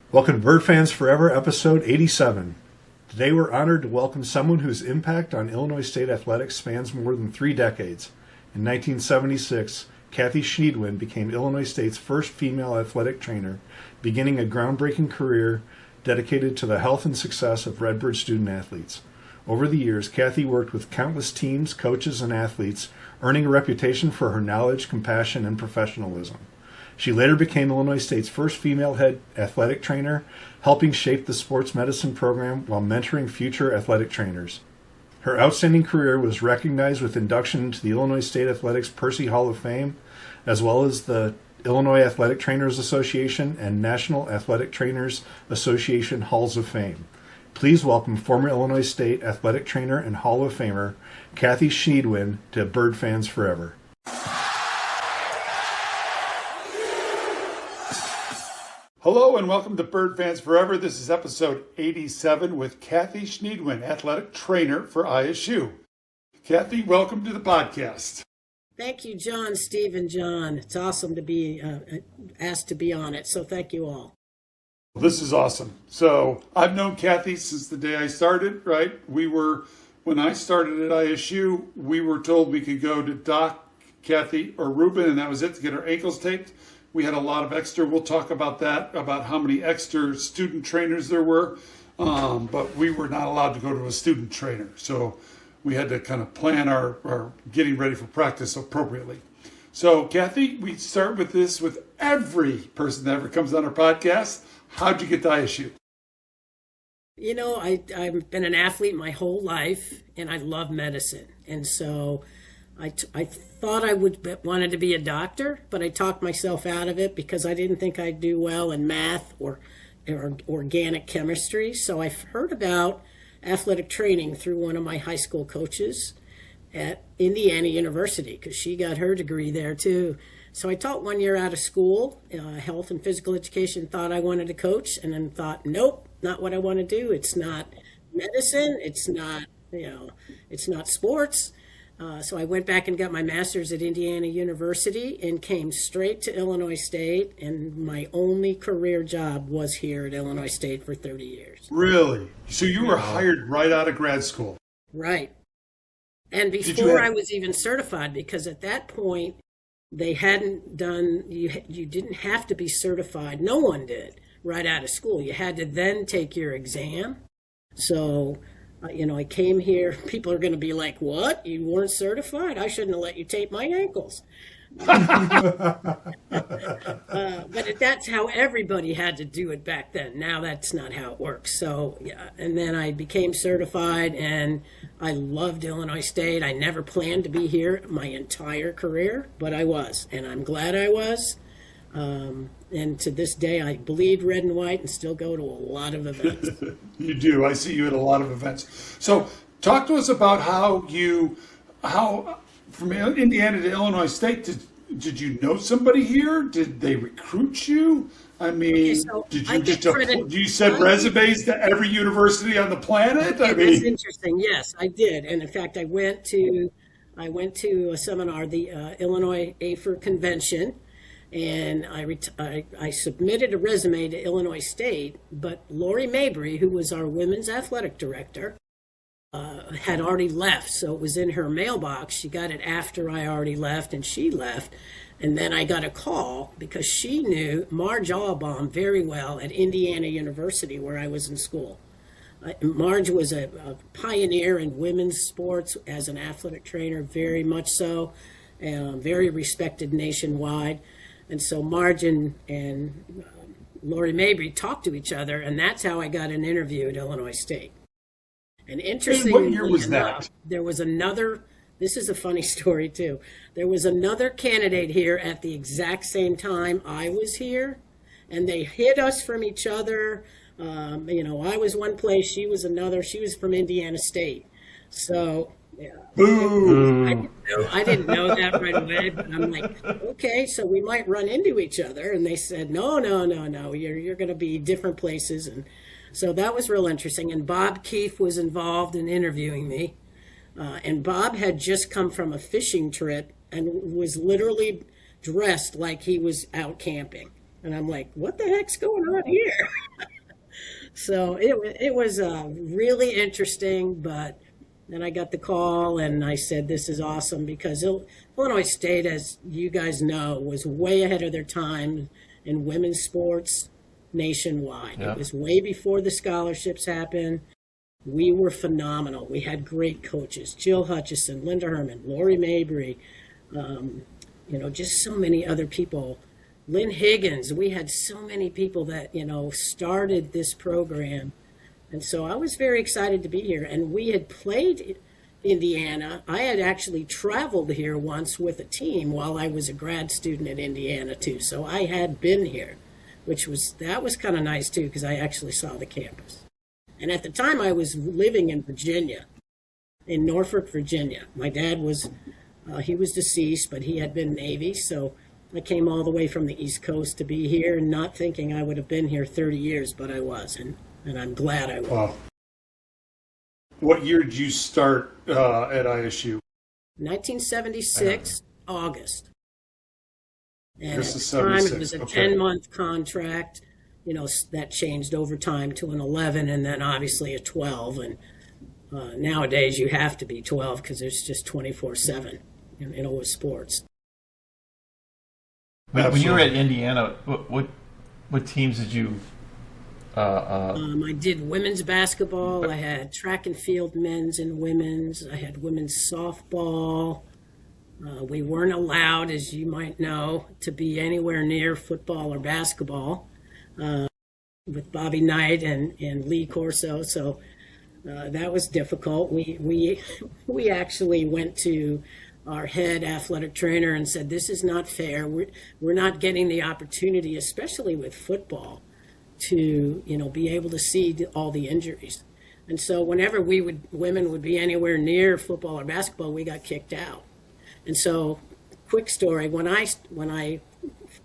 Welcome to Bird Fans Forever, episode 87. Today we're honored to welcome someone whose impact on Illinois State athletics spans more than 3 decades. In 1976, Kathy Schniedwind became Illinois State's first female athletic trainer, beginning a groundbreaking career dedicated to the health and success of Redbird student athletes. Over the years, Kathy worked with countless teams, coaches, and athletes, earning a reputation for her knowledge, compassion, and professionalism. She later became Illinois State's first female head athletic trainer, helping shape the sports medicine program while mentoring future athletic trainers. Her outstanding career was recognized with induction into the Illinois State Athletics Percy Hall of Fame, as well as the Illinois Athletic Trainers Association and National Athletic Trainers Association Halls of Fame. Please welcome former Illinois State athletic trainer and Hall of Famer, Kathy Schniedwind, to Bird Fans Forever. Hello and welcome to Bird Fans Forever. This is episode 87 with Kathy Schniedwind, athletic trainer for ISU. Kathy, welcome to the podcast. Thank you, John, Steve, and John. It's awesome to be asked to be on it, so thank you all. This is awesome. So I've known Kathy since the day I started, right? When I started at ISU, we were told we could go to Doc, Kathy, or Ruben, and that was it, to get our ankles taped. We had a lot of extra. We'll talk about that, about how many extra student trainers there were. But we were not allowed to go to a student trainer. So we had to kind of plan our getting ready for practice appropriately. So Kathy, we start with this with every person that ever comes on our podcast. How'd you get to ISU? You know, I've been an athlete my whole life, and I love medicine. And so I thought I wanted to be a doctor, but I talked myself out of it because I didn't think I'd do well in math or organic chemistry. So I heard about athletic training through one of my high school coaches at Indiana University, because she got her degree there too. So I taught 1 year out of school, health and physical education, thought I wanted to coach, and then thought, nope, not what I want to do. It's not medicine. It's not, it's not sports. So I went back and got my master's at Indiana University and came straight to Illinois State, and my only career job was here at Illinois State for 30 years. Really? So you were hired right out of grad school? Right. And before I was even certified, because at that point they hadn't done, you didn't have to be certified. No one did right out of school. You had to then take your exam. So I came here, people are going to be like, what? You weren't certified? I shouldn't have let you tape my ankles. But that's how everybody had to do it back then. Now that's not how it works. So, yeah, and then I became certified, and I loved Illinois State. I never planned to be here my entire career, but I was, and I'm glad I was. And to this day, I bleed red and white and still go to a lot of events. You do. I see you at a lot of events. So talk to us about how from Indiana to Illinois State, did you know somebody here? Did they recruit you? I mean, did you send resumes to every university on the planet? That's interesting. Yes, I did. And in fact, I went to a seminar, the Illinois AFER convention. And I submitted a resume to Illinois State, but Lori Mabry, who was our women's athletic director, had already left. So it was in her mailbox. She got it after I already left, and she left. And then I got a call because she knew Marge Albaum very well at Indiana University, where I was in school. Marge was a pioneer in women's sports as an athletic trainer, very much so, very respected nationwide. And so Marge and Lori Mabry talked to each other, and that's how I got an interview at Illinois State. And interestingly, what year was that? There was another, this is a funny story too. There was another candidate here at the exact same time I was here, and they hid us from each other. I was one place, she was another. She was from Indiana State. So, yeah. Boom. I didn't know that right away, but I'm like, okay, so we might run into each other. And they said, no, you're going to be different places. And so that was real interesting. And Bob Keefe was involved in interviewing me. And Bob had just come from a fishing trip and was literally dressed like he was out camping. And I'm like, what the heck's going on here? So it was really interesting, but then I got the call and I said, this is awesome, because Illinois State, as you guys know, was way ahead of their time in women's sports nationwide. Yeah. It was way before the scholarships happened. We were phenomenal. We had great coaches, Jill Hutchison, Linda Herman, Lori Mabry, just so many other people. Lynn Higgins, we had so many people that, started this program. And so I was very excited to be here. And we had played Indiana. I had actually traveled here once with a team while I was a grad student at Indiana, too. So I had been here, that was kind of nice, too, because I actually saw the campus. And at the time, I was living in Virginia, in Norfolk, Virginia. My dad he was deceased, but he had been Navy. So I came all the way from the East Coast to be here, not thinking I would have been here 30 years, but I was. And I'm glad I was. Wow. What year did you start at ISU? 1976, August. And This at is the time, 76. it was a Okay. 10-month contract. That changed over time to an 11, and then obviously a 12. And nowadays, you have to be 12 because there's just 24/7, with sports. When you were at Indiana, what teams did you? I did women's basketball. I had track and field, men's and women's. I had women's softball. We weren't allowed, as you might know, to be anywhere near football or basketball with Bobby Knight and Lee Corso. So that was difficult. We actually went to our head athletic trainer and said, this is not fair. We're not getting the opportunity, especially with football, to be able to see all the injuries. And so whenever women would be anywhere near football or basketball, we got kicked out. And so, quick story, when I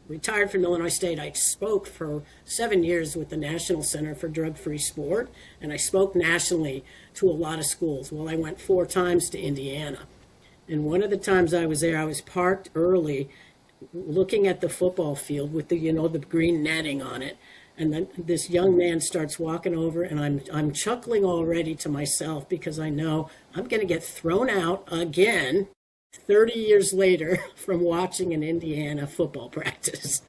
retired from Illinois State, I spoke for 7 years with the National Center for Drug-Free Sport, and I spoke nationally to a lot of schools. Well, I went 4 times to Indiana. And one of the times I was there, I was parked early looking at the football field with the green netting on it. And then this young man starts walking over, and I'm chuckling already to myself because I know I'm going to get thrown out again 30 years later from watching an Indiana football practice.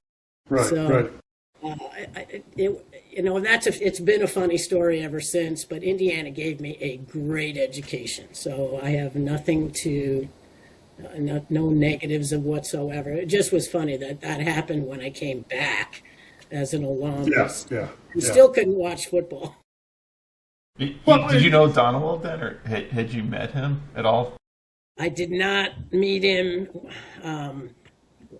Right, So, right. it's been a funny story ever since, but Indiana gave me a great education. So I have nothing to, no negatives of whatsoever. It just was funny that happened when I came back as an alum. Yeah. You still couldn't watch football. Did you know Donald then, or had you met him at all? I did not meet him.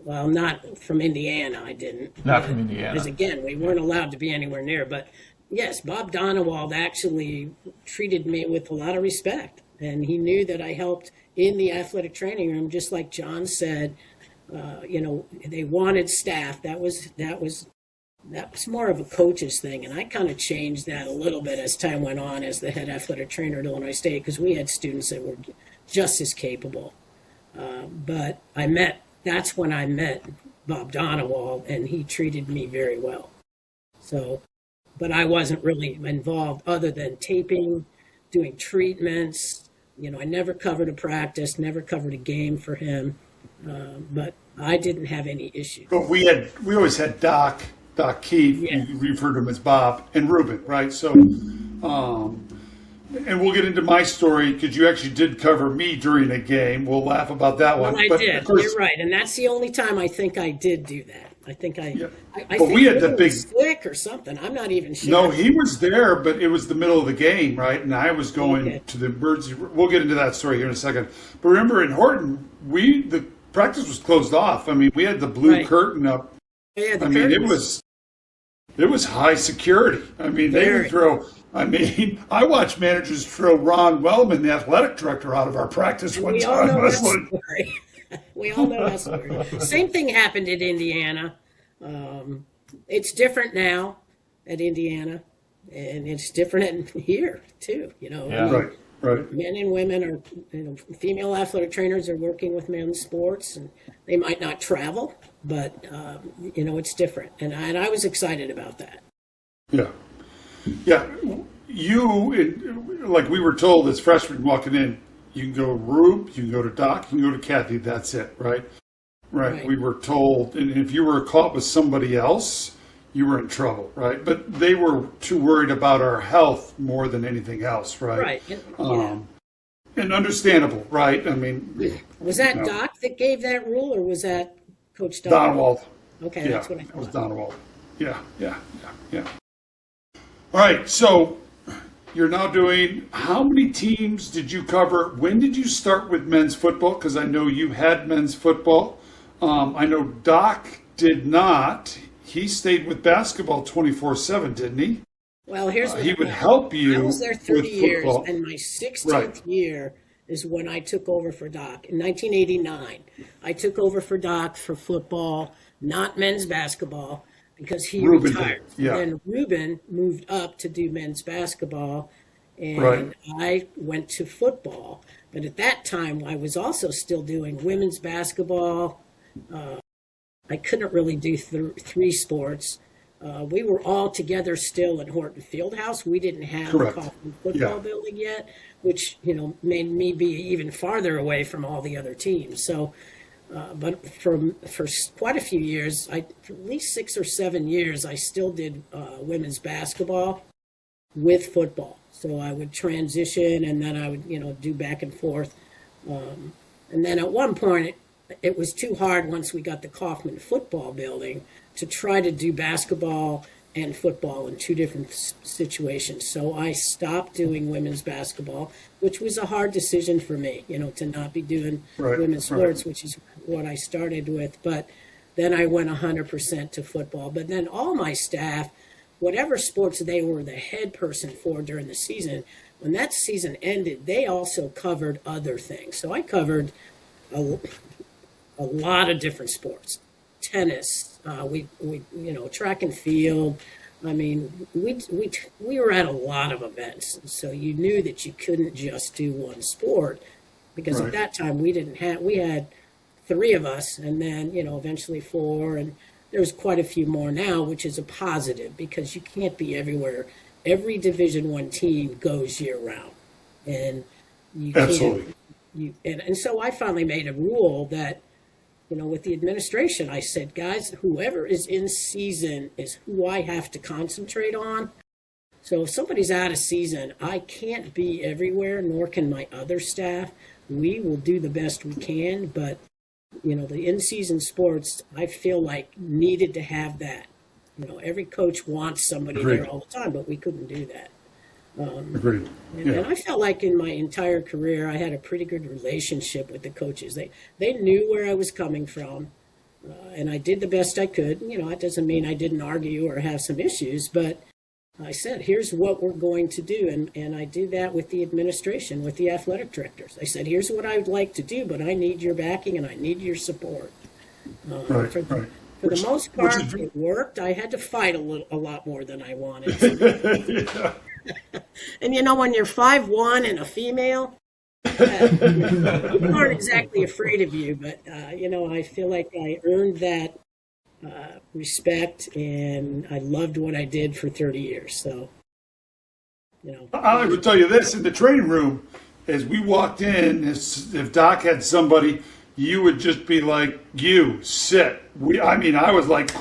Not from Indiana. I didn't. Not from Indiana. Because again, we weren't allowed to be anywhere near. But yes, Bob Donewald actually treated me with a lot of respect, and he knew that I helped in the athletic training room, just like John said. They wanted staff. That was more of a coach's thing, and I kind of changed that a little bit as time went on as the head athletic trainer at Illinois State, because we had students that were just as capable. But that's when I met Bob Donewald, and he treated me very well. So, but I wasn't really involved other than taping, doing treatments. I never covered a practice, never covered a game for him. But I didn't have any issues. But we always had Doc Keefe, Yeah. you referred to him as Bob, and Ruben, right? So, and we'll get into my story because you actually did cover me during a game. We'll laugh about that one. Well, I But did. of course, You're right, and that's the only time I think I did do that. I think I But think we had the Ruben big- was sick or something. I'm not even sure. No, he was there, but it was the middle of the game, right? And I was going Okay. to the emergency. We'll get into that story here in a second. But remember, in Horton, the practice was closed off. I mean, we had the blue Right. curtain up. Yeah, the I mean, curtains. it was high security. I mean, they Very. would throw. I mean, I watched managers throw Ron Wellman, the athletic director, out of our practice one We all time. know I that was like, story. We all know that story. Same thing happened at Indiana. It's different now at Indiana, and it's different here too. Yeah. right. Men and women are, female athletic trainers are working with men's sports, and they might not travel, but it's different, and I was excited about that. Yeah. Yeah, like we were told as freshmen walking in, you can go to Rube, you can go to Doc, you can go to Kathy. That's it, right? Right. We were told, and if you were caught with somebody else, you were in trouble, right? But they were too worried about our health more than anything else, right? Right. And understandable, right? I mean, was that Doc that gave that rule, or was that Coach Donald? Okay, that's what I thought. It was Donald. Yeah. All right, so you're now doing, how many teams did you cover? When did you start with men's football? Because I know you had men's football. I know Doc did not. He stayed with basketball 24/7, didn't he? Well, here's what he would help you. I was there 30 years, football. and my 16th year is when I took over for Doc. In 1989, I took over for Doc for football, not men's basketball, because he retired. Yeah. And then Ruben moved up to do men's basketball, and I went to football. But at that time, I was also still doing women's basketball. I couldn't really do three sports. We were all together still at Horton Fieldhouse. We didn't have the Kaufman football building yet, which made me be even farther away from all the other teams. So, but for quite a few years, for at least 6 or 7 years, I still did women's basketball with football. So I would transition, and then I would do back and forth. And then at one point, it was too hard once we got the Kaufman football building to try to do basketball and football in two different situations. So I stopped doing women's basketball, which was a hard decision for me, to not be doing women's sports, which is what I started with. But then I went 100% to football. But then all my staff, whatever sports they were the head person for during the season, when that season ended, they also covered other things. So I covered a lot of different sports. Tennis, we track and field. I mean, we were at a lot of events, so you knew that you couldn't just do one sport, because at that time we had 3 of us, and then eventually 4, and there's quite a few more now, which is a positive because you can't be everywhere. Every Division I team goes year round, and you absolutely. And so I finally made a rule that, with the administration, I said, guys, whoever is in season is who I have to concentrate on. So if somebody's out of season, I can't be everywhere, nor can my other staff. We will do the best we can, but, the in-season sports, I feel like needed to have that. Every coach wants somebody there all the time, but we couldn't do that. Agreed. And I felt like in my entire career, I had a pretty good relationship with the coaches. They knew where I was coming from, and I did the best I could. It doesn't mean I didn't argue or have some issues, but I said, here's what we're going to do. And I did that with the administration, with the athletic directors. I said, here's what I would like to do, but I need your backing and I need your support. For the most part, it worked. I had to fight a lot more than I wanted to. And when you're 5'1" and a female, people aren't exactly afraid of you. But I feel like I earned that respect, and I loved what I did for 30 years. So, I would tell you this: in the training room, as we walked in, if Doc had somebody, you would just be like, "You sit." I was like,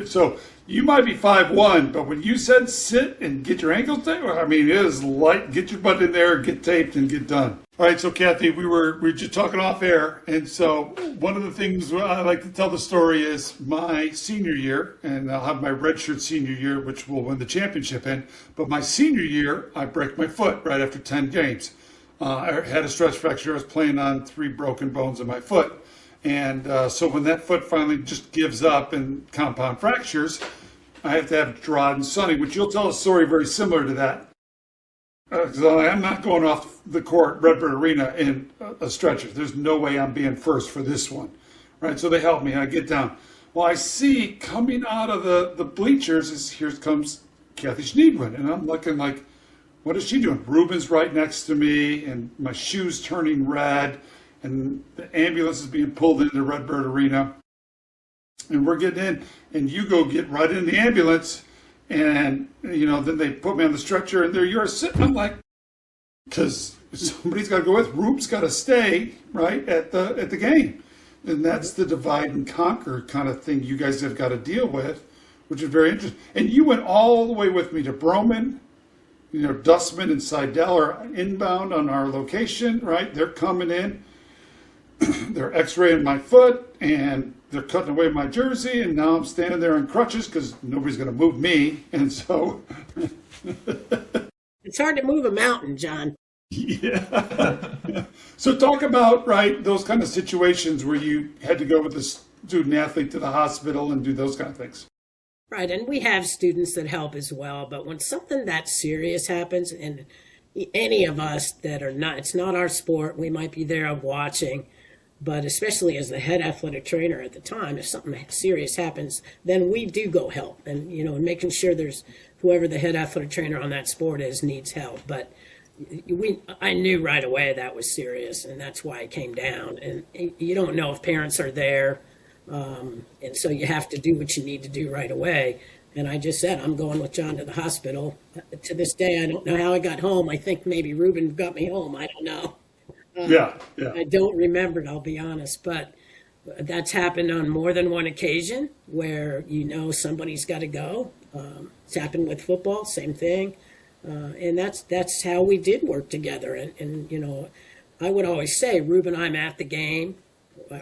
so. You might be 5'1", but when you said sit and get your ankles taped, it is light. Get your butt in there, get taped, and get done. All right, so Kathy, we were just talking off air, and so one of the things I like to tell the story is my senior year, and I'll have my redshirt senior year, which will win the championship in. But my senior year, I break my foot right after 10 games. I had a stress fracture. I was playing on 3 broken bones in my foot. And so when that foot finally just gives up and compound fractures, I have to have Gerard and Sonny, which you'll tell a story very similar to that. Because I'm not going off the court, Redbird Arena, in a stretcher. There's no way I'm being first for this one. Right? So they help me. I get down. Well, I see coming out of the bleachers here comes Kathy Schniedwind. And I'm looking like, what is she doing? Ruben's right next to me, and my shoe's turning red. And the ambulance is being pulled into Redbird Arena. And we're getting in, and you go get right in the ambulance, And, then they put me on the stretcher and there you're sitting. I'm like, because somebody's got to go with, Rube's got to stay, right, at the game. And that's the divide and conquer kind of thing you guys have got to deal with, which is very interesting. And you went all the way with me to Broman. Dustman and Seidel are inbound on our location, right? They're coming in. They're x-raying my foot, and they're cutting away my jersey, and now I'm standing there on crutches because nobody's going to move me. And so... It's hard to move a mountain, John. Yeah. So talk about, right, those kind of situations where you had to go with a student athlete to the hospital and do those kind of things. Right, and we have students that help as well, but when something that serious happens, and any of us that are not, it's not our sport, we might be there watching, but especially as the head athletic trainer at the time, if something serious happens, then we do go help, and making sure there's whoever the head athletic trainer on that sport is needs help. But I knew right away that was serious, and that's why it came down. And you don't know if parents are there. And so you have to do what you need to do right away. And I just said, I'm going with John to the hospital. To this day, I don't know how I got home. I think maybe Ruben got me home. I don't know. Yeah. I don't remember it, I'll be honest. But that's happened on more than one occasion where somebody's got to go. It's happened with football, same thing. And that's how we did work together. And I would always say, Ruben, I'm at the game.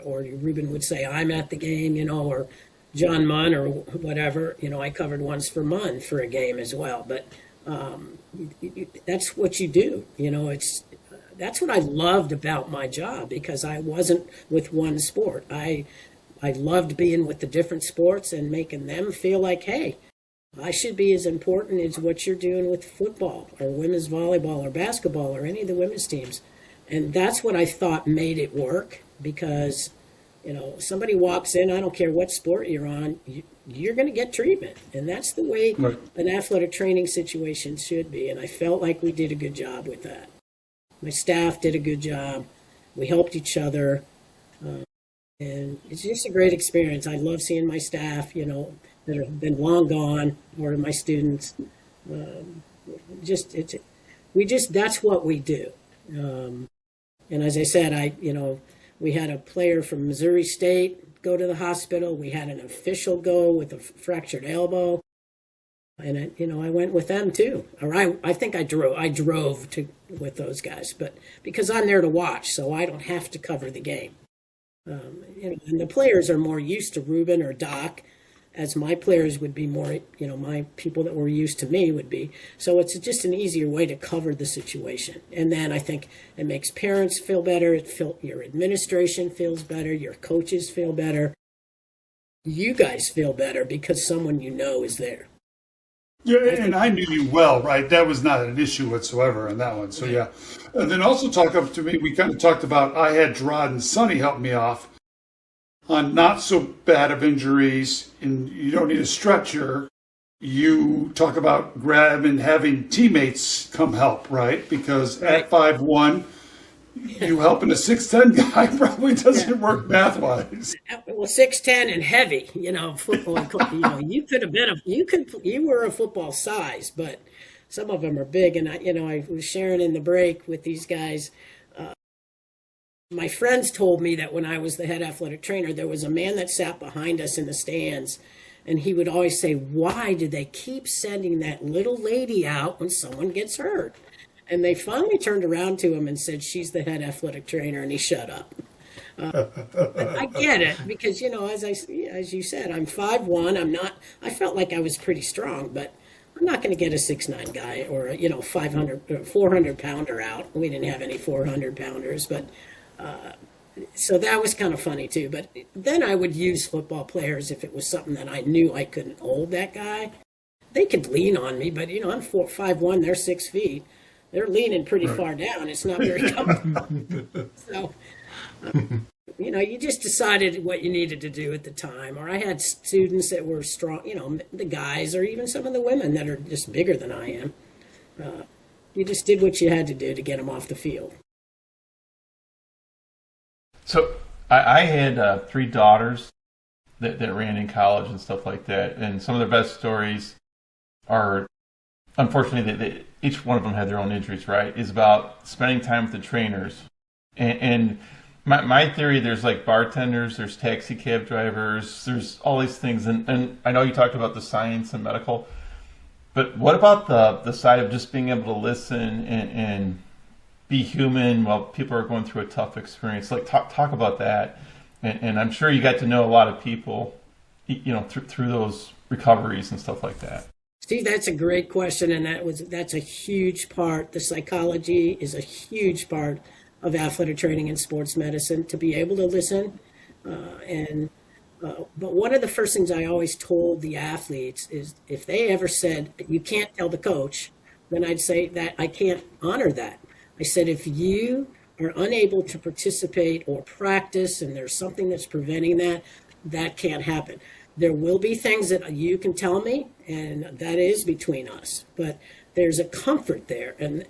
Or Ruben would say, I'm at the game, or John Munn or whatever. I covered once for Munn for a game as well. But that's what you do. That's what I loved about my job, because I wasn't with one sport. I loved being with the different sports and making them feel like, hey, I should be as important as what you're doing with football or women's volleyball or basketball or any of the women's teams. And that's what I thought made it work. Because, somebody walks in, I don't care what sport you're on, you're going to get treatment. And that's the way an athletic training situation should be. And I felt like we did a good job with that. My staff did a good job. We helped each other. And it's just a great experience. I love seeing my staff, that have been long gone, or my students. That's what we do. And as I said, we had a player from Missouri State go to the hospital. We had an official go with a fractured elbow. And, I went with them too. Or I think I drove with those guys, but because I'm there to watch, so I don't have to cover the game. And the players are more used to Ruben or Doc, as my players would be more, my people that were used to me would be. So it's just an easier way to cover the situation. And then I think it makes parents feel better. Your administration feels better. Your coaches feel better. You guys feel better because someone is there. Yeah, and I knew you well, right? That was not an issue whatsoever on that one. So, yeah. And then also talk up to me, we kind of talked about, I had Gerard and Sonny help me off on not so bad of injuries, and you don't need a stretcher. You talk about grabbing, having teammates come help, right? Because at 5'1", you helping a 6'10" guy probably doesn't work math-wise. Well, 6'10" and heavy, football. You were a football size, but some of them are big. And I was sharing in the break with these guys. My friends told me that when I was the head athletic trainer, there was a man that sat behind us in the stands, and he would always say, why do they keep sending that little lady out when someone gets hurt? And they finally turned around to him and said, she's the head athletic trainer, and he shut up. I get it, because, as you said, I'm 5'1". I felt like I was pretty strong, but I'm not going to get a 6'9" guy or, 400-pounder out. We didn't have any 400-pounders, but... So that was kind of funny too. But then I would use football players if it was something that I knew I couldn't hold that guy. They could lean on me, but I'm 5'1", they're 6 feet. They're leaning pretty far down. It's not very comfortable. So, you just decided what you needed to do at the time. Or I had students that were strong, the guys, or even some of the women that are just bigger than I am. You just did what you had to do to get them off the field. So I had 3 daughters that ran in college and stuff like that. And some of their best stories are, unfortunately, each one of them had their own injuries, right? Is about spending time with the trainers. And my theory, there's like bartenders, there's taxi cab drivers, there's all these things. And I know you talked about the science and medical, but what about the side of just being able to listen and be human while people are going through a tough experience? Like talk about that. And I'm sure you got to know a lot of people, through those recoveries and stuff like that. Steve, that's a great question, and that's a huge part. The psychology is a huge part of athletic training and sports medicine, to be able to listen. But one of the first things I always told the athletes is, if they ever said, you can't tell the coach, then I'd say that I can't honor that. I said, if you are unable to participate or practice and there's something that's preventing that, that can't happen. There will be things that you can tell me, and that is between us. But there's a comfort there. And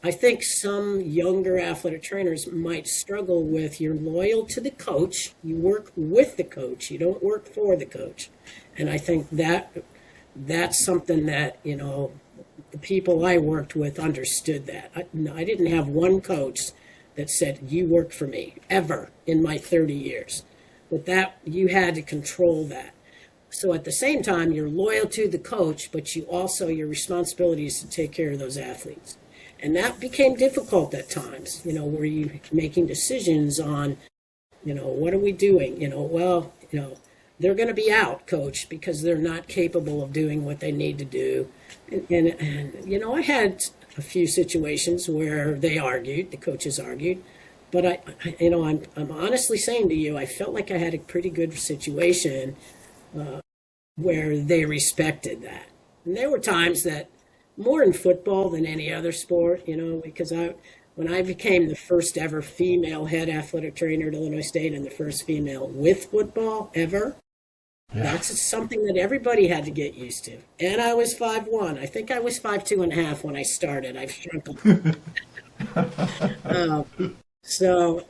I think some younger athletic trainers might struggle with, you're loyal to the coach, you work with the coach, you don't work for the coach. And I think that's something that, the people I worked with understood that. I didn't have one coach that said, you work for me, ever in my 30 years. But that, you had to control that. So at the same time, you're loyal to the coach, but your responsibility is to take care of those athletes. And that became difficult at times, where you making decisions on, what are we doing? They're going to be out, coach, because they're not capable of doing what they need to do. And I had a few situations where they argued, the coaches argued, but I'm honestly saying to you, I felt like I had a pretty good situation where they respected that. And there were times that, more in football than any other sport, because when I became the first ever female head athletic trainer at Illinois State and the first female with football ever, that's something that everybody had to get used to. And I was 5'1". I think I was 5'2.5" when I started. I've shrunk a So,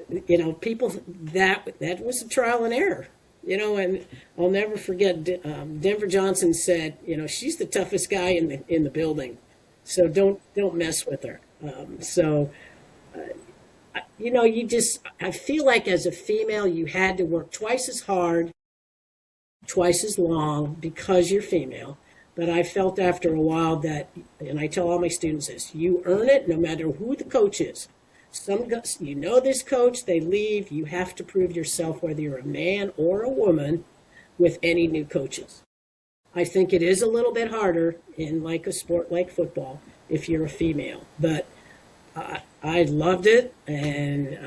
people, that was a trial and error, and I'll never forget, Denver Johnson said, she's the toughest guy in the building, so don't mess with her. I feel like as a female, you had to work twice as hard, twice as long because you're female. But I felt after a while that, and I tell all my students this, you earn it no matter who the coach is. This coach, they leave, you have to prove yourself whether you're a man or a woman with any new coaches. I think it is a little bit harder in like a sport like football if you're a female, but I loved it, and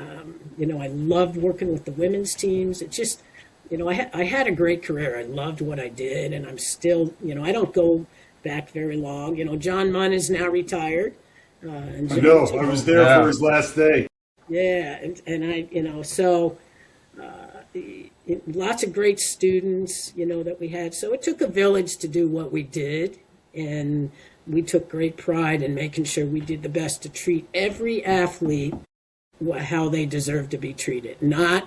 I loved working with the women's teams. It just, I had a great career. I loved what I did, and I'm still, I don't go back very long. John Munn is now retired. I know. I was there for his last day. Yeah, lots of great students, that we had. So it took a village to do what we did, and we took great pride in making sure we did the best to treat every athlete how they deserve to be treated. Not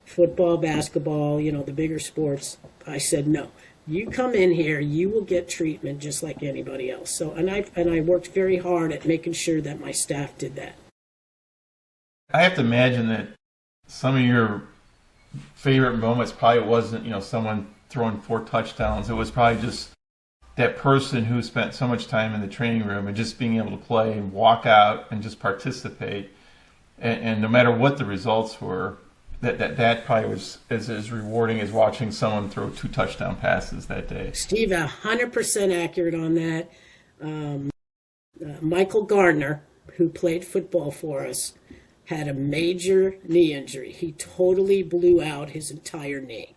football, basketball, the bigger sports. I said, no. You come in here, you will get treatment just like anybody else. So, and I worked very hard at making sure that my staff did that. I have to imagine that some of your favorite moments probably wasn't, someone throwing 4 touchdowns. It was probably just that person who spent so much time in the training room and just being able to play and walk out and just participate. And no matter what the results were, that probably was as rewarding as watching someone throw 2 touchdown passes that day. Steve, 100% accurate on that. Michael Gardner, who played football for us, had a major knee injury. He totally blew out his entire knee.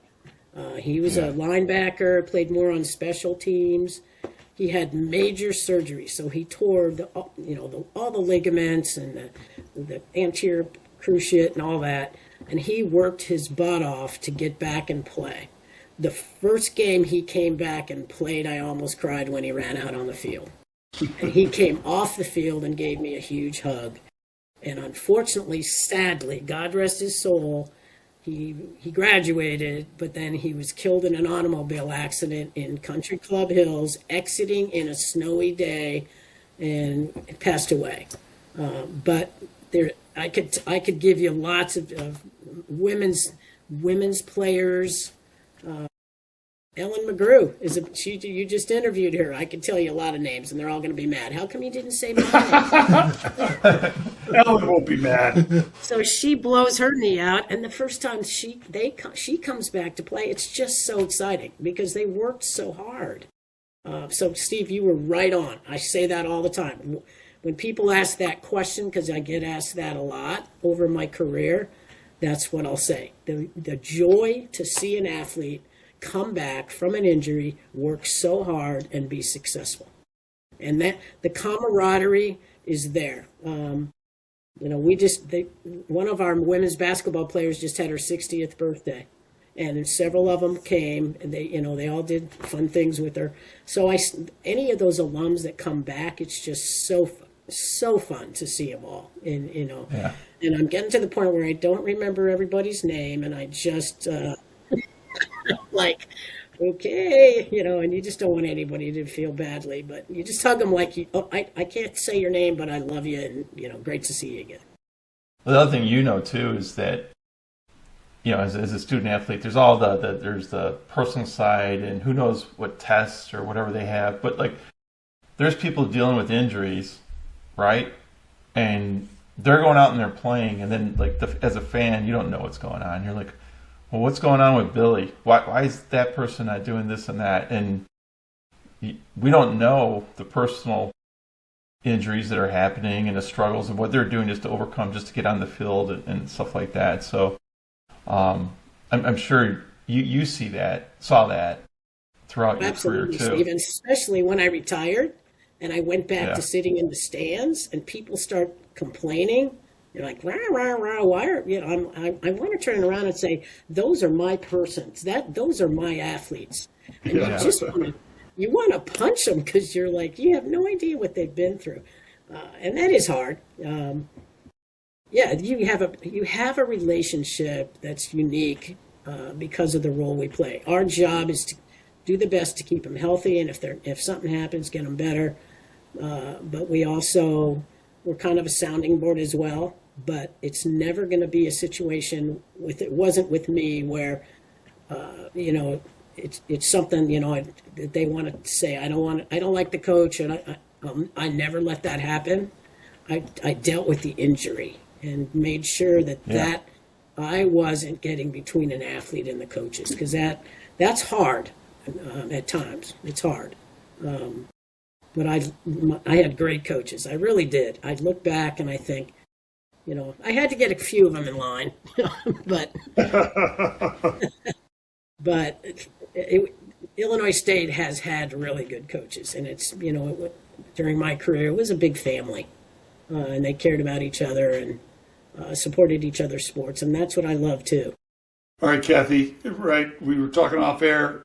He was a linebacker, played more on special teams. He had major surgery, so he tore all the ligaments and the anterior cruciate and all that. And he worked his butt off to get back and play. The first game he came back and played, I almost cried when he ran out on the field. And he came off the field and gave me a huge hug. And unfortunately, sadly, God rest his soul, he graduated, but then he was killed in an automobile accident in Country Club Hills, exiting in a snowy day, and passed away. But there, I could give you lots of women's players. Ellen McGrew you just interviewed her. I could tell you a lot of names, and they're all going to be mad. How come you didn't say my name? Ellen won't be mad. So she blows her knee out, and the first time she comes back to play, it's just so exciting because they worked so hard. So Steve, you were right on. I say that all the time. When people ask that question, because I get asked that a lot over my career, that's what I'll say. The joy to see an athlete come back from an injury, work so hard, and be successful. And that the camaraderie is there. One of our women's basketball players just had her 60th birthday, and several of them came, and they all did fun things with her. So any of those alums that come back, it's just so fun to see them all. And Yeah. And I'm getting to the point where I don't remember everybody's name, and I just like, okay, and you just don't want anybody to feel badly, but you just hug them like, I can't say your name, but I love you, and great to see you again. Well, the other thing too is that as a student athlete, there's all there's the personal side, and who knows what tests or whatever they have, but like there's people dealing with injuries, right? And they're going out and they're playing, and then like as a fan, you don't know what's going on. You're like, well, what's going on with Billy? Why is that person not doing this and that? And we don't know the personal injuries that are happening and the struggles and what they're doing just to overcome, just to get on the field and stuff like that. So I'm sure you saw that throughout your career too. Stephen, especially when I retired and I went back to sitting in the stands and people start complaining. You're like, rah, rah, rah, why are, I want to turn around and say, those are my persons. Those are my athletes. And you want to punch them because you're like, you have no idea what they've been through. And that is hard. You have a relationship that's unique because of the role we play. Our job is to do the best to keep them healthy, and if something happens, get them better. But we're kind of a sounding board as well. But it's never going to be a situation it wasn't with me where, it's something, that they want to say, I don't like the coach, and I never let that happen. I dealt with the injury and made sure that I wasn't getting between an athlete and the coaches, because that's hard at times. It's hard. But I had great coaches. I really did. I look back and I think, I had to get a few of them in line, but Illinois State has had really good coaches, and it's, during my career, it was a big family, and they cared about each other and supported each other's sports, and that's what I love too. All right, Kathy, right, we were talking off air,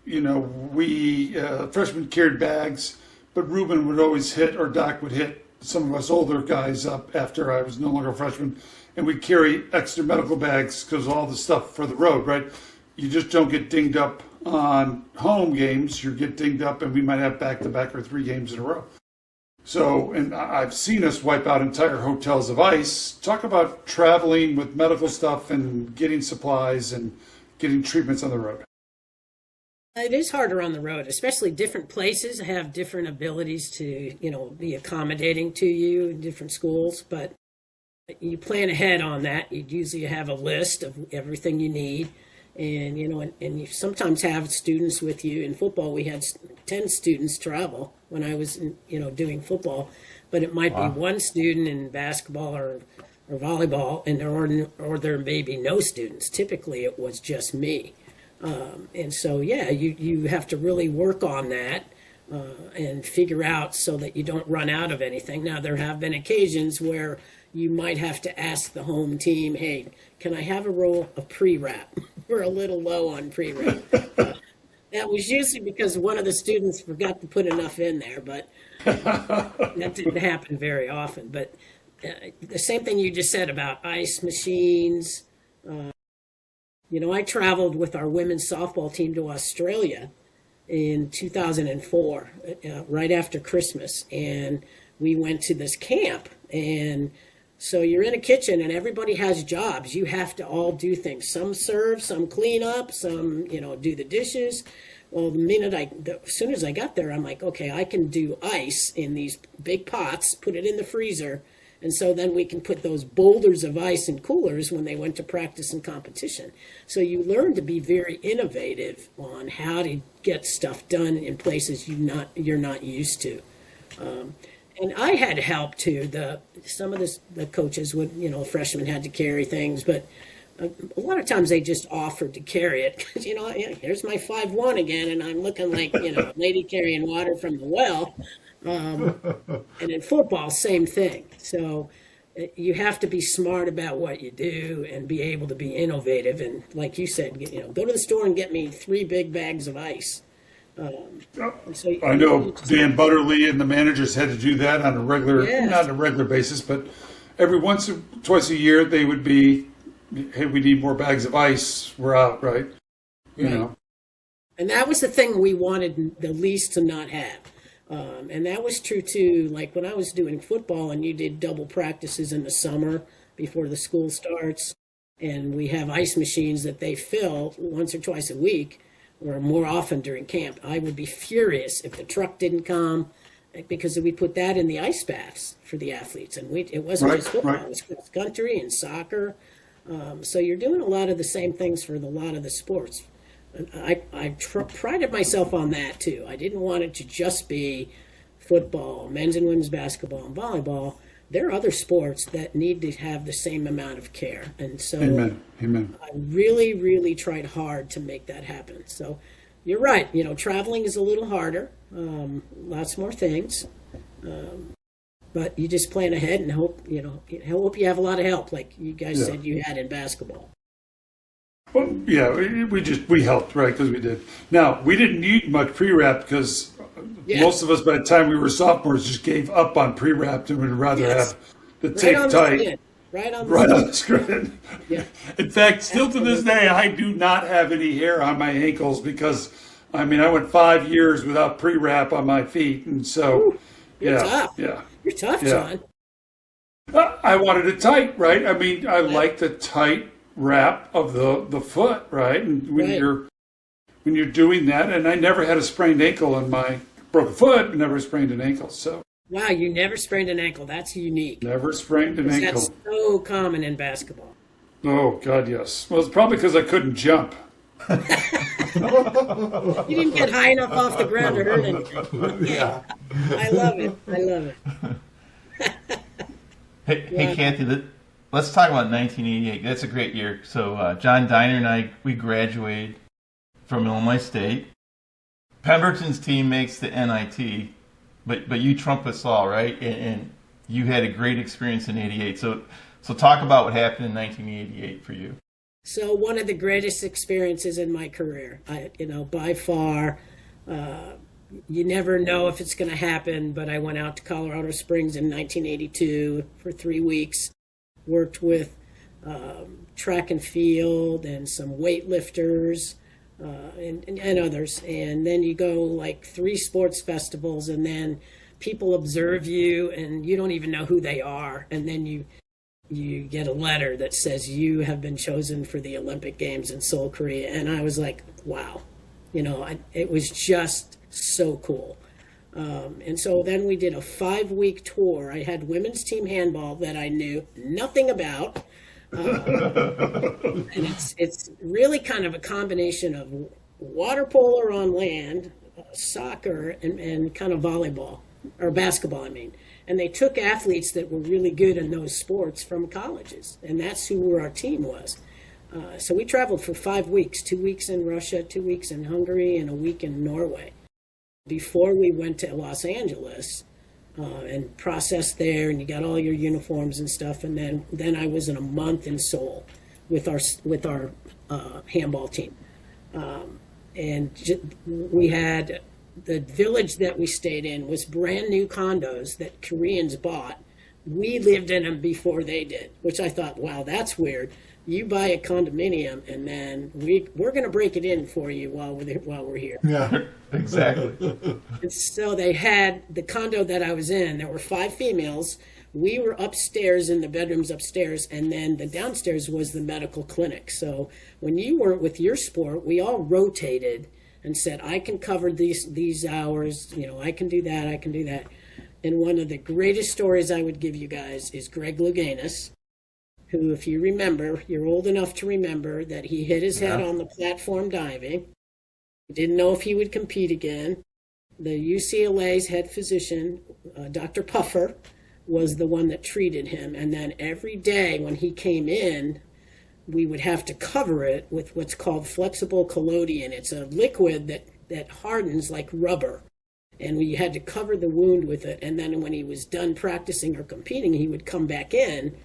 we freshmen carried bags, but Ruben would always hit, or Doc would hit some of us older guys up after I was no longer a freshman, and we'd carry extra medical bags because all the stuff for the road, right? You just don't get dinged up on home games. You get dinged up, and we might have back-to-back or 3 games in a row. So, and I've seen us wipe out entire hotels of ice. Talk about traveling with medical stuff and getting supplies and getting treatments on the road. It is harder on the road, especially different places have different abilities to, be accommodating to you in different schools. But you plan ahead on that. You usually have a list of everything you need. And, and you sometimes have students with you. In football, we had 10 students travel when I was, doing football. But it might be one student in basketball or volleyball, or there may be no students. Typically, it was just me. And so, you have to really work on that and figure out so that you don't run out of anything. Now, there have been occasions where you might have to ask the home team, hey, can I have a roll of pre-wrap? We're a little low on pre-wrap. That was usually because one of the students forgot to put enough in there, but that didn't happen very often. But the same thing you just said about ice machines, I traveled with our women's softball team to Australia in 2004, right after Christmas, and we went to this camp. And so you're in a kitchen and everybody has jobs. You have to all do things. Some serve, some clean up, some, do the dishes. Well, as soon as I got there, I'm like, okay, I can do ice in these big pots, put it in the freezer. And so then we can put those boulders of ice in coolers when they went to practice and competition. So you learn to be very innovative on how to get stuff done in places you're not used to. And I had help too. Some of the coaches would, freshmen had to carry things, but a lot of times they just offered to carry it because, here's my 5'1" again, and I'm looking like, a lady carrying water from the well. And in football, same thing. So you have to be smart about what you do and be able to be innovative. And like you said, go to the store and get me 3 big bags of ice. I know Dan Butterly and the managers had to do that on a regular, not on a regular basis, but every twice a year they would be, hey, we need more bags of ice. We're out, right? You know. And that was the thing we wanted the least to not have. And that was true too. Like when I was doing football and you did double practices in the summer before the school starts, and we have ice machines that they fill once or twice a week, or more often during camp, I would be furious if the truck didn't come, because we put that in the ice baths for the athletes. And it wasn't just football, it was cross country and soccer. So you're doing a lot of the same things for a lot of the sports. I prided myself on that too. I didn't want it to just be football, men's and women's basketball, and volleyball. There are other sports that need to have the same amount of care. And so Amen. I really, really tried hard to make that happen. So you're right. Traveling is a little harder, lots more things. But you just plan ahead and hope you have a lot of help, like you guys said you had in basketball. Well, yeah, we helped, right, because we did. Now, we didn't need much pre-wrap because most of us, by the time we were sophomores, just gave up on pre-wrap and would rather have the tape tight. Right on the screen. Yeah. In fact, still to this day, I do not have any hair on my ankles because, I went 5 years without pre-wrap on my feet. And so, You're tough. You're tough, John. I wanted it tight, right? I like the tight wrap of the foot, right? And when you're doing that, and I never had a sprained ankle on my broken foot, never sprained an ankle. So wow, you never sprained an ankle. That's unique. Never sprained an ankle. That's so common in basketball. Oh God, yes. Well, it's probably because I couldn't jump. You didn't get high enough off the ground to hurt anything. Yeah. I love it. Hey, Kathy, let's talk about 1988. That's a great year. So John Diner and I, we graduated from Illinois State. Pemberton's team makes the NIT, but you trump us all, right? And you had a great experience in '88. So talk about what happened in 1988 for you. So one of the greatest experiences in my career, by far. You never know if it's going to happen, but I went out to Colorado Springs in 1982 for 3 weeks, worked with track and field and some weightlifters and others. And then you go like 3 sports festivals, and then people observe you and you don't even know who they are. And then you get a letter that says you have been chosen for the Olympic Games in Seoul, Korea. And I was like, wow, it was just so cool. And so then we did a 5-week tour. I had women's team handball that I knew nothing about. And it's really kind of a combination of water polo on land, soccer, and kind of volleyball, or basketball, And they took athletes that were really good in those sports from colleges, and that's who our team was. So we traveled for 5 weeks, 2 weeks in Russia, 2 weeks in Hungary, and a week in Norway, before we went to Los Angeles and processed there, and you got all your uniforms and stuff. And then I was in a month in Seoul with our handball team. We had the village that we stayed in was brand new condos that Koreans bought we lived in them before they did, which I thought, wow, that's weird. You buy a condominium, and then we're going to break it in for you while we're here. Yeah, Exactly. And so they had the condo that I was in. There were 5 females. We were upstairs in the bedrooms upstairs, and then the downstairs was the medical clinic. So when you weren't with your sport, we all rotated and said, I can cover these hours. I can do that. I can do that. And one of the greatest stories I would give you guys is Greg Louganis, who, if you remember, you're old enough to remember that he hit his head on the platform diving. He didn't know if he would compete again. The UCLA's head physician, Dr. Puffer, was the one that treated him. And then every day when he came in, we would have to cover it with what's called flexible collodion. It's a liquid that hardens like rubber. And we had to cover the wound with it. And then when he was done practicing or competing, he would come back in,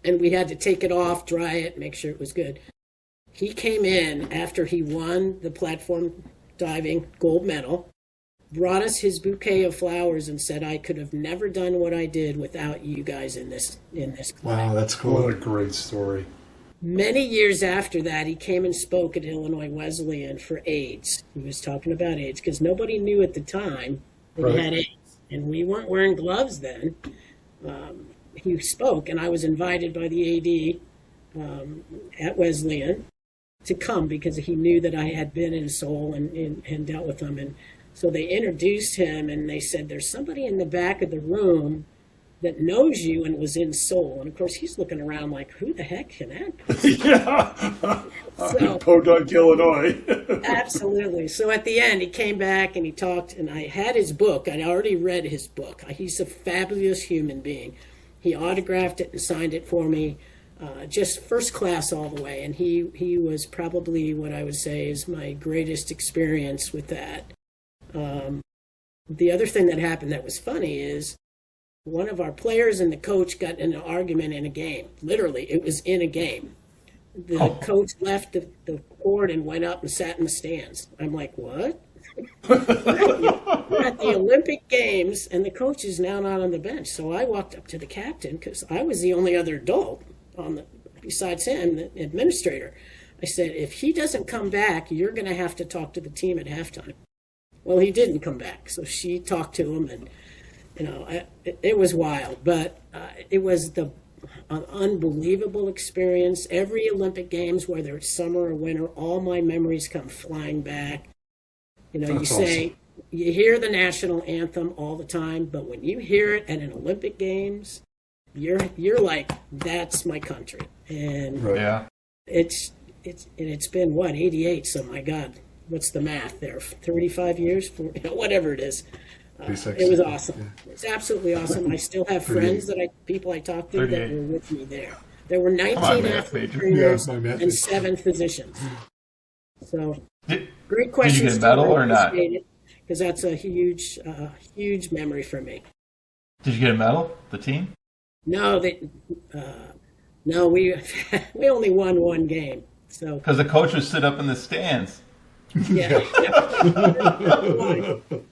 and we had to take it off, dry it, make sure it was good. He came in after he won the platform diving gold medal, brought us his bouquet of flowers, and said, I could have never done what I did without you guys in this clinic. wow, that's cool. What a great story. Many years after that, he came and spoke at Illinois Wesleyan for AIDS. He was talking about AIDS because nobody knew at the time that he had AIDS, and we weren't wearing gloves then. He spoke, and I was invited by the AD at Wesleyan to come because he knew that I had been in Seoul and dealt with him. And so they introduced him, and they said, there's somebody in the back of the room that knows you and was in Seoul. And of course, he's looking around like, who the heck can that be? Yeah. So, Podunk, Illinois. absolutely. So at the end, he came back and he talked, and I had his book. I'd already read his book. He's a fabulous human being. He autographed it and signed it for me, just first class all the way. And he was probably what I would say is my greatest experience with that. The other thing that happened that was funny is one of our players and the coach got in an argument in a game. Literally, it was in a game. The coach left the court and went up and sat in the stands. I'm like, what? We're at the Olympic Games, and the coach is now not on the bench. So I walked up to the captain because I was the only other adult besides him, the administrator. I said, if he doesn't come back, you're going to have to talk to the team at halftime. Well, he didn't come back, so she talked to him, and it was wild, but it was an unbelievable experience. Every Olympic Games, whether it's summer or winter, all my memories come flying back. You say, awesome. You hear the national anthem all the time, but when you hear it at an Olympic Games, you're like, that's my country. And it's been, 88, so my God, what's the math there? 35 years? Whatever it is. It was awesome. Yeah. It's absolutely awesome. I still have friends people I talked to that were with me there. There were 19 athlete trainers and 7 physicians. So, great question. Did you get a medal or not? Because that's a huge memory for me. Did you get a medal, the team? No, we only won one game. So because the coach would sit up in the stands. Yeah,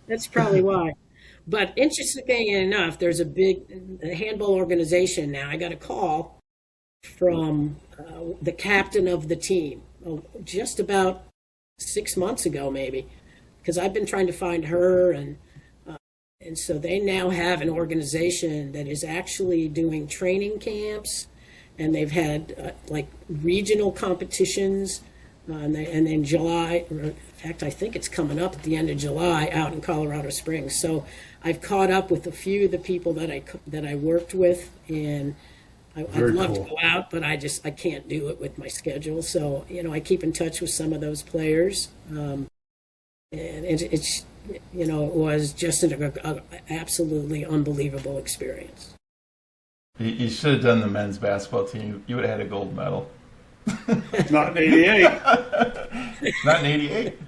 that's probably why. But interestingly enough, there's a big handball organization now. I got a call from the captain of the team just about 6 months ago, maybe, because I've been trying to find her, and so they now have an organization that is actually doing training camps, and they've had like regional competitions. And in July, or in fact, I think it's coming up at the end of July out in Colorado Springs. So I've caught up with a few of the people that I worked with, and I'd love to go out, but I can't do it with my schedule. So I keep in touch with some of those players, and it's it was just an absolutely unbelievable experience. You should have done the men's basketball team. You would have had a gold medal. Not in 88. Not in 88?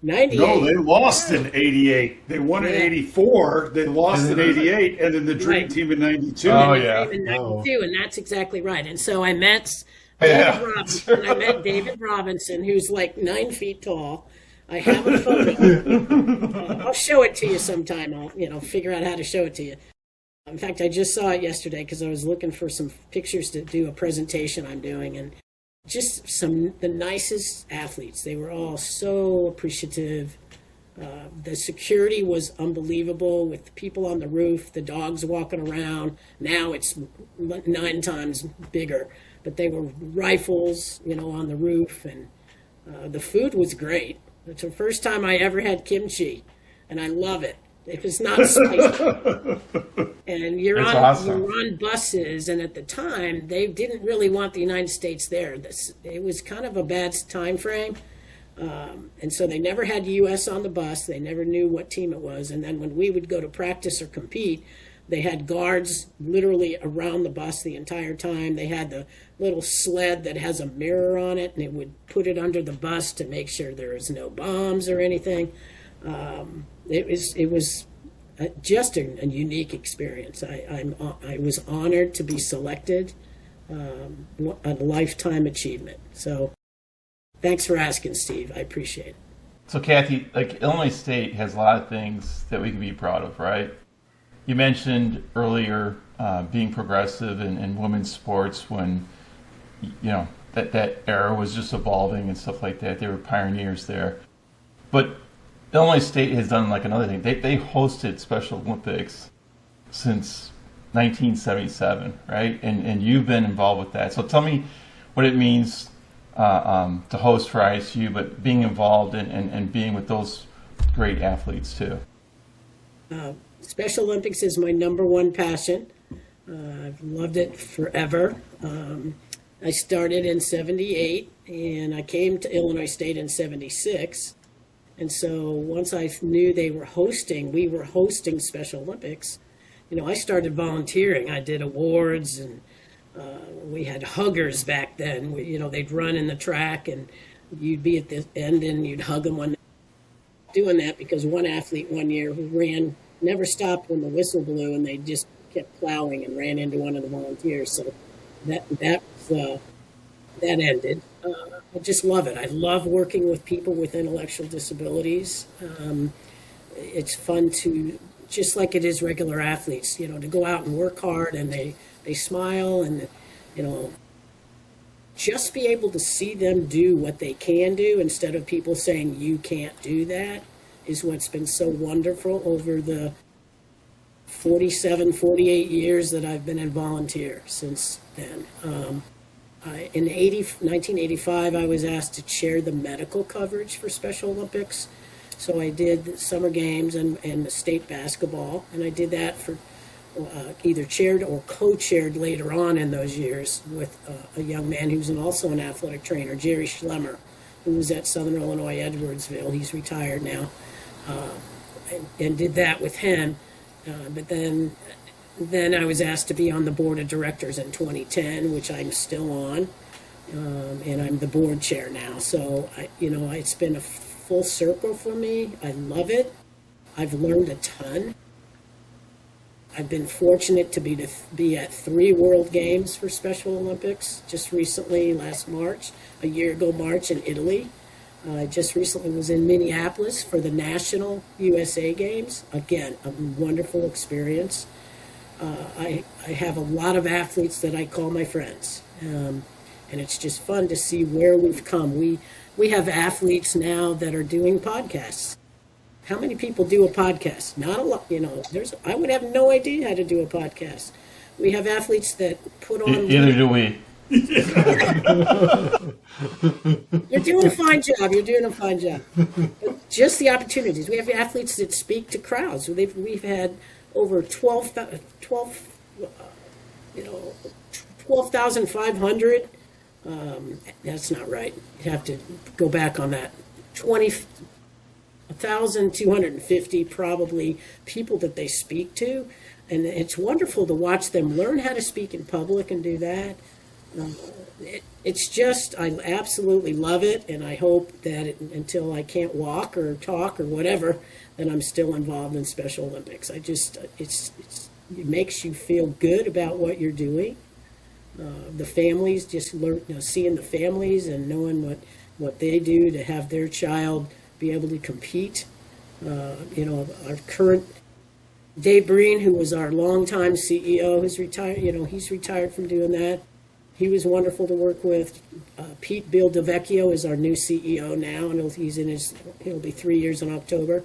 98. No, they lost in 88. They won in 84. They lost in 88, and then the Dream Team in 92. Oh, yeah. In 92, and that's exactly right. And so I met David Robinson, who's like 9 feet tall. I have a photo. I'll show it to you sometime. I'll figure out how to show it to you. In fact, I just saw it yesterday because I was looking for some pictures to do a presentation I'm doing, and just the nicest athletes. They were all so appreciative. The security was unbelievable with the people on the roof, the dogs walking around. Now it's 9 times bigger, but they were rifles, on the roof, and the food was great. It's the first time I ever had kimchi, and I love it. It was not spicy. And you're on buses, and at the time, they didn't really want the United States there. It was kind of a bad time frame. And so they never had U.S. on the bus. They never knew what team it was. And then when we would go to practice or compete, they had guards literally around the bus the entire time. They had the little sled that has a mirror on it, and it would put it under the bus to make sure there was no bombs or anything. It was just a unique experience. I was honored to be selected, a lifetime achievement. So thanks for asking, Steve. I appreciate it. So Kathy, Illinois State has a lot of things that we can be proud of, right? You mentioned earlier being progressive in women's sports when, that era was just evolving and stuff like that. They were pioneers there. But Illinois State has done another thing. They hosted Special Olympics since 1977, right? And you've been involved with that. So tell me what it means to host for ISU, but being involved and being with those great athletes too. Special Olympics is my number one passion. I've loved it forever. I started in 78, and I came to Illinois State in 76. And so once I knew we were hosting Special Olympics, I started volunteering. I did awards, and we had huggers back then. They'd run in the track, and you'd be at the end, and you'd hug them. Doing that because one athlete one year who never stopped when the whistle blew, and they just kept plowing and ran into one of the volunteers. So that ended. I just love it. I love working with people with intellectual disabilities. It's fun to, just like it is regular athletes, to go out and work hard, and they smile, and, just be able to see them do what they can do instead of people saying you can't do that is what's been so wonderful over the 48 years that I've been a volunteer since then. In 1985, I was asked to chair the medical coverage for Special Olympics. So I did the summer games and the state basketball, and I did that for either chaired or co-chaired later on in those years with a young man who's also an athletic trainer, Jerry Schlemmer, who was at Southern Illinois Edwardsville. He's retired now, and did that with him. But then I was asked to be on the board of directors in 2010, which I'm still on, and I'm the board chair now. So it's been a full circle for me. I love it. I've learned a ton. I've been fortunate to be at 3 World Games for Special Olympics. Just recently, last March, a year ago March in Italy. I just recently was in Minneapolis for the National USA Games. Again, a wonderful experience. I have a lot of athletes that I call my friends. And it's just fun to see where we've come. We have athletes now that are doing podcasts. How many people do a podcast? Not a lot. I would have no idea how to do a podcast. We have athletes that put on. Either do we. You're doing a fine job. But just the opportunities. We have athletes that speak to crowds. We've had over 12,500. That's not right. You have to go back on that. 1,250 probably people that they speak to, and it's wonderful to watch them learn how to speak in public and do that. It's just, I absolutely love it, and I hope that until I can't walk or talk or whatever, that I'm still involved in Special Olympics. It makes you feel good about what you're doing. The families, just seeing the families and knowing what they do to have their child be able to compete. Our current Dave Breen, who was our longtime CEO, is retired. He's retired from doing that. He was wonderful to work with. Pete Bill DeVecchio is our new CEO now, and he'll be 3 years in October.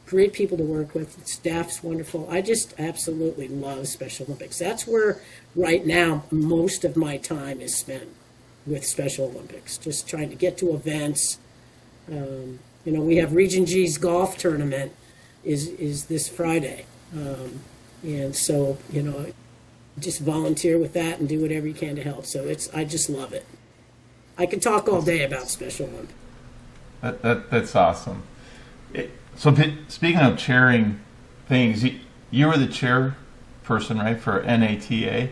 Great people to work with. The staff's wonderful. I just absolutely love Special Olympics. That's where right now most of my time is spent, with Special Olympics, just trying to get to events. We have Region G's golf tournament is this Friday, and so just volunteer with that and do whatever you can to help. So I just love it. I could talk all day about Special Olympics. That's awesome. Speaking of chairing things, you were the chairperson, right, for NATA?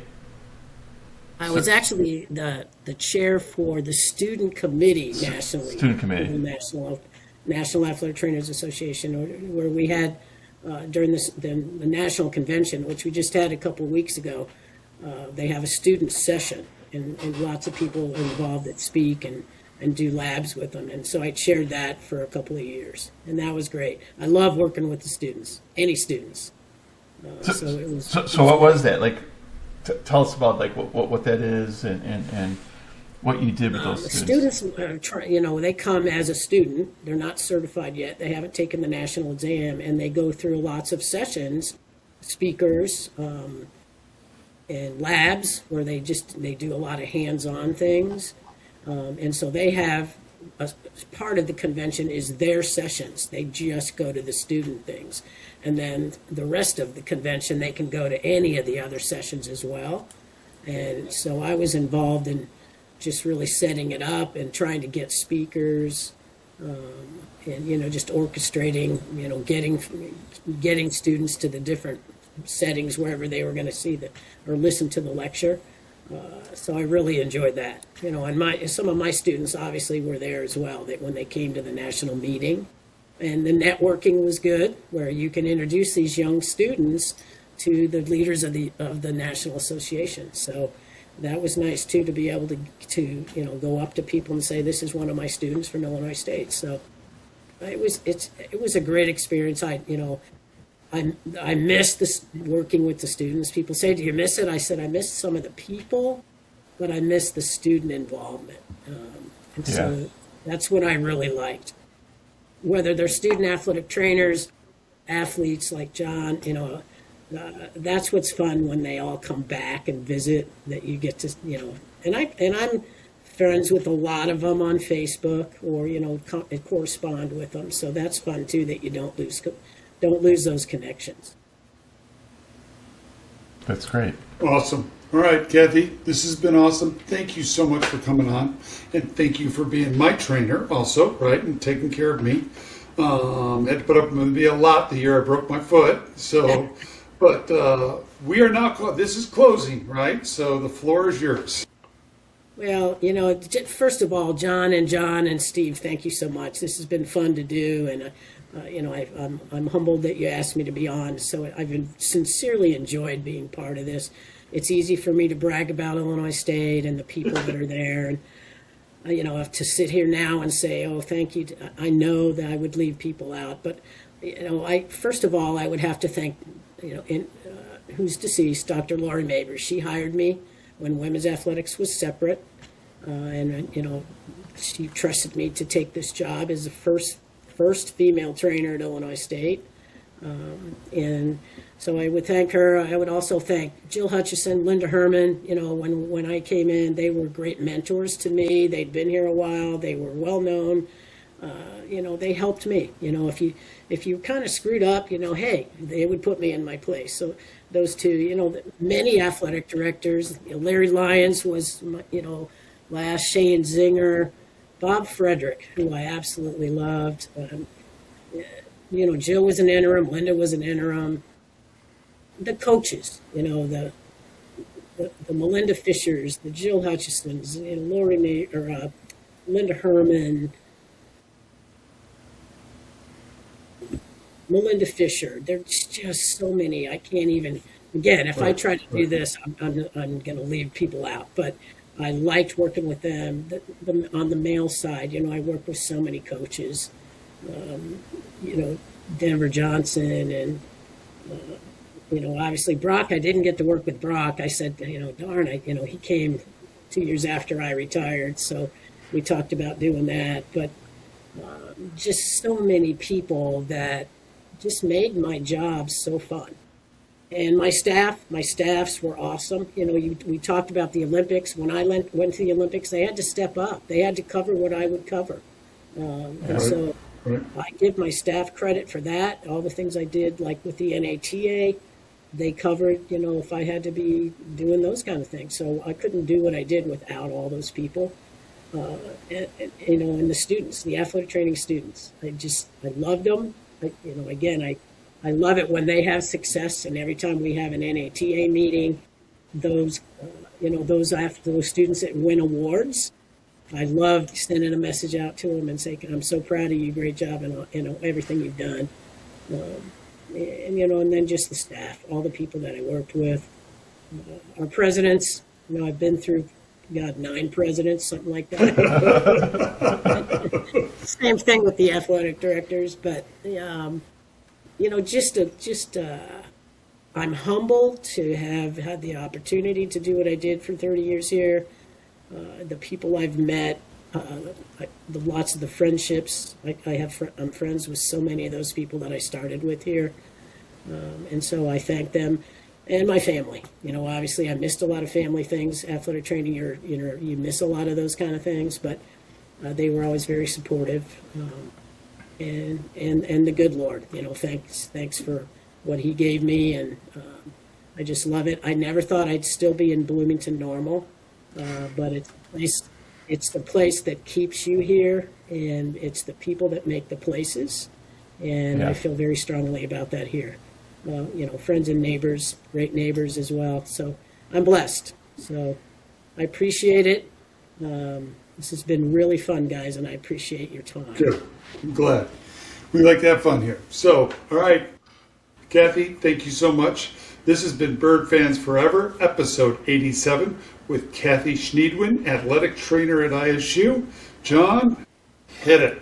I was actually the chair for the student committee nationally. Student committee. The National Athletic Trainers Association, where we had during the national convention, which we just had a couple of weeks ago. They have a student session, and lots of people are involved that speak and do labs with them. And so I chaired that for a couple of years, and that was great. I love working with the students, any students. So what was that like? Tell us about like what that is and what you did with those students. Students, they come as a student. They're not certified yet. They haven't taken the national exam, and they go through lots of sessions, speakers, and labs where they do a lot of hands-on things. And so they have part of the convention is their sessions. They just go to the student things. And then the rest of the convention, they can go to any of the other sessions as well. And so I was involved in just really setting it up and trying to get speakers, and just orchestrating, getting students to the different settings wherever they were going to see or listen to the lecture. So I really enjoyed that, and some of my students obviously were there as well, that when they came to the national meeting. And the networking was good, where you can introduce these young students to the leaders of the National Association. So that was nice too, to be able to go up to people and say, this is one of my students from Illinois State. So it was a great experience. I miss this working with the students. People say, do you miss it? I said, I miss some of the people, but I miss the student involvement. So that's what I really liked. Whether they're student athletic trainers, athletes like John, that's what's fun when they all come back and visit, that you get to, and I'm friends with a lot of them on Facebook, or, correspond with them. So that's fun too, that you don't lose those connections. That's great. Awesome. All right, Kathy, this has been awesome. Thank you so much for coming on, and thank you for being my trainer also, right, and taking care of me. Had to put up with me a lot the year I broke my foot. So, but we are now, this is closing, right? So the floor is yours. Well, first of all, John and Steve, thank you so much. This has been fun to do, and I'm humbled that you asked me to be on. So I've sincerely enjoyed being part of this. It's easy for me to brag about Illinois State and the people that are there, and to sit here now and say, oh, thank you. I know that I would leave people out, but first of all, I would have to thank who's deceased, Dr. Laurie Mabers. She hired me when women's athletics was separate, and she trusted me to take this job as the first female trainer at Illinois State. And so I would thank her. I would also thank Jill Hutchison, Linda Herman. When I came in, they were great mentors to me. They'd been here a while. They were well known. They helped me. If you kind of screwed up, hey, they would put me in my place. So those two, many athletic directors. Larry Lyons was, last. Shane Zinger, Bob Frederick, who I absolutely loved. Jill was an interim. Linda was an interim. The coaches, the Melinda Fishers, the Jill Hutchisons, Linda Herman, Melinda Fisher. There's just so many. I can't even. Again, if I try to do this, I'm going to leave people out. But I liked working with them. On the male side, I worked with so many coaches. Denver Johnson and Obviously Brock, I didn't get to work with Brock. I said, darn, he came 2 years after I retired, so we talked about doing that. But just so many people that just made my job so fun. And my staffs were awesome. We talked about the Olympics. When I went to the Olympics, they had to step up. They had to cover what I would cover. And so I give my staff credit for that. All the things I did, like with the NATA, they covered, if I had to be doing those kind of things. So I couldn't do what I did without all those people. And the students, the athletic training students. I loved them. I love it when they have success, and every time we have an NATA meeting, those students that win awards, I love sending a message out to them and saying, "I'm so proud of you, great job, and everything you've done." And then just the staff, all the people that I worked with, our presidents. I've been through, 9 presidents, something like that. Same thing with the athletic directors, but. I'm humbled to have had the opportunity to do what I did for 30 years here. The people I've met, lots of the friendships. I'm friends with so many of those people that I started with here. And so I thank them and my family. Obviously I missed a lot of family things. Athletic training, you miss a lot of those kind of things, but they were always very supportive. And the good Lord, thanks for what he gave me, and I just love it. I never thought I'd still be in Bloomington Normal, but it's the place that keeps you here, and it's the people that make the places, and I feel very strongly about that here. Friends and neighbors, great neighbors as well. So I'm blessed. So I appreciate it. This has been really fun, guys, and I appreciate your time. Good. I'm glad. We like to have fun here. So, all right, Kathy, thank you so much. This has been Bird Fans Forever, episode 87, with Kathy Schniedwind, athletic trainer at ISU. John, hit it.